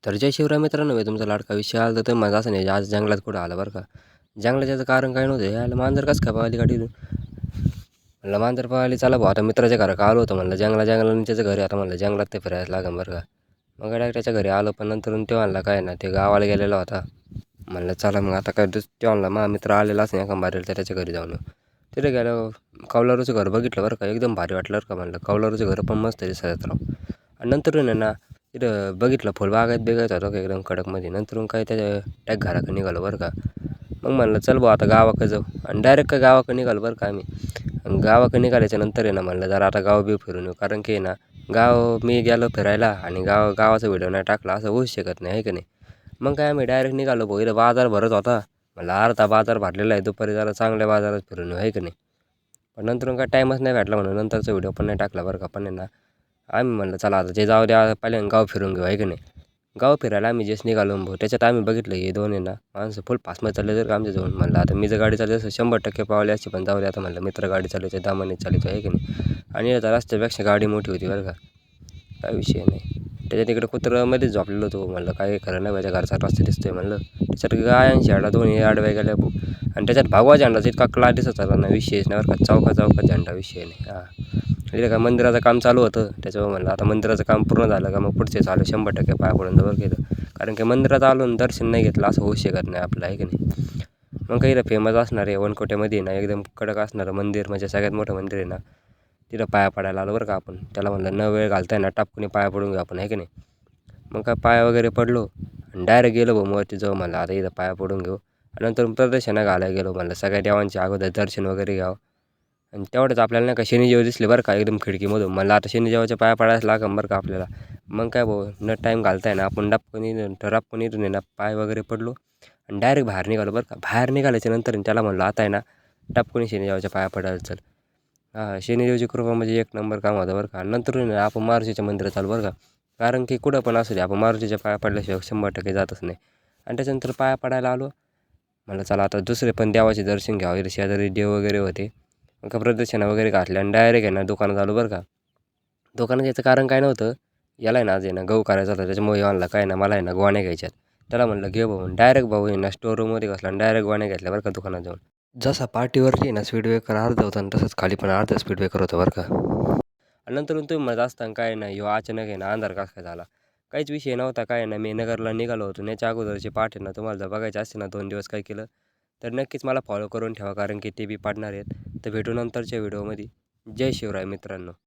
तर जय शिवराय मित्रांनो, मी तुमचा लाडका विशाल. तर माझा असं नाही, आज जंगलात कुठं आलं बरं का. जंगलात याचं कारण काय नव्हतं, यायला मांजर कसं काय पळाली गाडीतून. म्हणलं मांजर पळाली, चला भाऊ आता मित्राच्या घरा का आलो होतो म्हणलं, जंगलाने त्याचं घरी आता म्हणलं जंगलात ते फिरायला लागेल बरं का. मग डायरेक्ट त्याच्या घरी आलो, पण नंतर ते म्हणला काय ना ते गावाला गेलेला होता. म्हणलं चला मग आता काय ते म्हणला मा मित्र आलेला असं एका बारीला तर त्याच्या घरी जाऊन येऊ. तिथे गेलो, कौलारूचं घर बघितलं बरं का, एकदम भारी वाटलं बरं का. म्हणलं कौलारूचं घर पण मस्त दिसत राव. आणि नंतर ना तिथं बघितलं फुलबागायत बिगायत होतं का एकदम कडकमध्ये. नंतर काय त्याच्या त्या घराकडे निघालो बरं का. मग म्हणलं चल भाऊ आता गावाकडे जाऊ, आणि डायरेक्ट काय गावाकडे निघालो बरं का आम्ही. आणि गावाकडे निघाल्याच्या नंतर म्हणलं जरा आता गाव बी फिरून येऊ, कारण की ना गाव मी गेलो फिरायला आणि गावाचा व्हिडिओ नाही टाकला असं होऊच शकत नाही, आहे की नाही. मग काय आम्ही डायरेक्ट निघालो भाऊ, इथं बाजार भरत होता. म्हणलं अर्धा बाजार भरलेला आहे, दुपारी जरा चांगल्या बाजारात फिरून येऊ, आहे की नाही. पण नंतर काय टाईमच नाही भेटला म्हणून नंतरचा व्हिडिओ पण नाही टाकला बरं का. पण ना आम्ही म्हणलं चला आता जे जाऊ द्या, पहिल्यांदा गाव फिरून घेऊ, आहे की नाही. गाव फिरायला आम्ही जेच निघालो भाऊ, त्याच्यात आम्ही बघितलं हे दोन ना माणसं फुल फास्टमध्ये चालले जर का आमच्या जवळ. म्हणलं आता मी जर गाडी चालली असं 100% पावले असते, पण जाऊ द्या आता म्हणलं मित्र गाडी चालवायच्या दामाने चालवतो, आहे की नाही. आणि आता रस्त्यापेक्षा गाडी मोठी होती बरं का, काय विषय नाही. त्याच्या तिकडे कुत्रमध्येच झोपलेलो होतो. म्हणलं काय खरं नाही, माझ्या घरचा रस्ता दिसतोय म्हणलं. त्याच्यात गाय आणि शेळा दोन्ही आडव्या गेल्या भाऊ. आणि त्याच्यात भागवा झेंडाचा इतका क्लास दिसत होता ना, विषयच नाही बरं का. चौका झेंडा, विषय नाही. हां, इथे काय मंदिराचं काम चालू होतं, त्याच्यावर म्हणलं आता मंदिराचं काम पूर्ण झालं का मग पुढचे चालू 100% पाया पडून बरं का इथं. कारण की मंदिरात आलो आणि दर्शन नाही घेतलं असं होऊ शकत नाही आपलं, आहे की नाही. मग काही इथं फेमस असणार आहे वनकोट्यामध्ये ना, एकदम कडक असणारं मंदिर, म्हणजे सगळ्यात मोठं मंदिर आहे ना, तिथं पाया पडायला आलो बरं का आपण. त्याला म्हणलं न वेळ घालताय ना टापकुनी पाया पडून घेऊ आपण, आहे की नाही. मग काय पाया वगैरे पडलो आणि डायरेक्ट गेलो भाऊ वरती जाऊ. म्हणलं आता इथं पाया पडून घेऊ, आणि नंतर प्रदर्शनं घालायला गेलो. म्हणलं सगळ्या देवांच्या अगोदर दर्शन वगैरे घ्यावं. आणि तेवढंच आपल्याला नाही का शनिदेव दिसले बरं का एकदम खिडकीमधून. म्हणलं आता शनिदेवाच्या पाया पडायला लागेल बरं का आपल्याला. मग काय भाऊ न टाईम घालताय ना आपण टपकन इथून ना पाय वगैरे पडलो आणि डायरेक्ट बाहेर निघालो बरं का. बाहेर निघाल्याच्या नंतर त्याला म्हणलं आता आहे ना टपकन शनिदेवाच्या पाया पडायला चल. हां, शनिदेवची कृपा म्हणजे एक नंबर काम होतं बरं का. नंतर आपण मारुतीच्या मंदिरात आलो बरं का. कारण की कुठं पण असू दे आपण मारुतीच्या पाया पडल्याशिवाय 100% जातच नाही. आणि त्याच्यानंतर पाया पडायला आलो. म्हणलं चला आता दुसरे पण देवाचे दर्शन घ्यावं, इथे शेजारी देव वगैरे होते. मग का प्रदक्षिणा वगैरे घातल्या आणि डायरेक्ट आहे ना दुकानात आलो बरं का. दुकानात याचं कारण काय नव्हतं, याला आहे ना आज आहे ना गहू करायचा होता, त्याच्यामुळे आणला काय ना मला आहे ना गोण्या घ्यायच्यात. त्याला म्हणलं घे भाऊ. डायरेक्ट भाऊ आहे ना स्टोर रूममध्ये घासला आणि डायरेक्ट गोण्या घेतल्या बरं का दुकानात जाऊन. जसा पार्टीवरती ना स्पीड ब्रेकर अर्धा होता आणि तसंच खाली पण अर्धा स्पीड ब्रेकर होतं बरं का. आणि नंतर तुम्ही म्हणत असताना काय नाही ह्यो अचानक आहे ना अंधार कसा काय झाला. काहीच विषय नव्हता, काय ना मी नगरला निघालो होतो. याच्या अगोदरची पाठ आहे ना तुम्हाला जर बघायची असते ना 2 दिवस काय केलं, तर नक्कीच मला फॉलो करून ठेवा, कारण की ते बी पाडणार आहेत. तर भेटू नंतरच्या व्हिडिओमध्ये. जय शिवराय मित्रांनो.